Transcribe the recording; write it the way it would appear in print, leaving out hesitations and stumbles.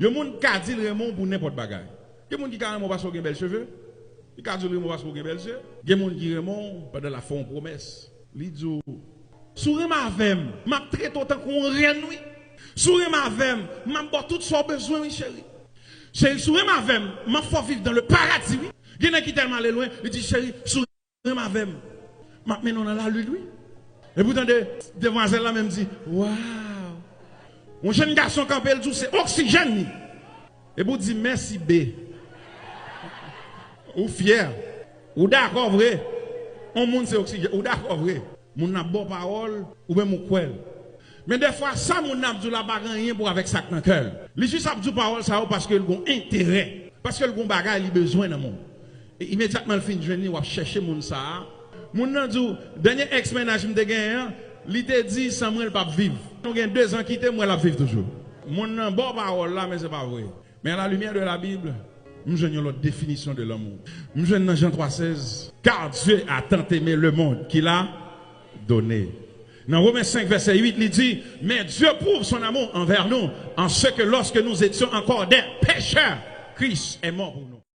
Il y a des gens qui ont dit Raymond pour n'importe quoi. Il y a des gens qui ont dit Raymond parce qu'il a des belles cheveux. Il y a des gens qui ont dit parce qu'il a des belles cheveux. Il y a des gens qui ont dit Raymond pendant la fond promesse. Il dit sourire ma vem, m'a traité autant qu'on rien oui. Sourire ma vem, m'a pas tout son besoin oui chérie. Chérie, sourire ma vem, m'a faut vivre dans le paradis oui. Il y en a qui tellement loin, il dit chérie, sourire ma vem. M'a menon dans la lune oui. Et pourtant demoiselle là même dit waouh. Mon jeune garçon quand elle dit c'est oxygène. Et vous dit merci B. Ou fier. Ou d'accord vrai. On monde c'est oxygène. Ou d'accord vrai. Mon n'a bonne parole ou même mon quel. Mais des fois ça mon n'a dit la bagarre rien pour avec ça dans cœur. Les juste a dit parole ça parce que il a intérêt. Parce que le bon bagage il a besoin dans monde. Et immédiatement le fin de journée ou chercher mon ça. Mon n'a dit dernier ex-ménage me gagné. Il te dit Samuel pas vivre. On gagne 2 ans quitter moi la vivre toujours. Mon n'a bonne parole là mais c'est pas vrai. Mais à la lumière de la Bible, nous avons l'autre définition de l'amour. Nous avons dans Jean 3,16. Car Dieu a tant aimé le monde qu'il a donné. Dans Romains 5, verset 8, il dit, mais Dieu prouve son amour envers nous en ce que lorsque nous étions encore des pécheurs, Christ est mort pour nous.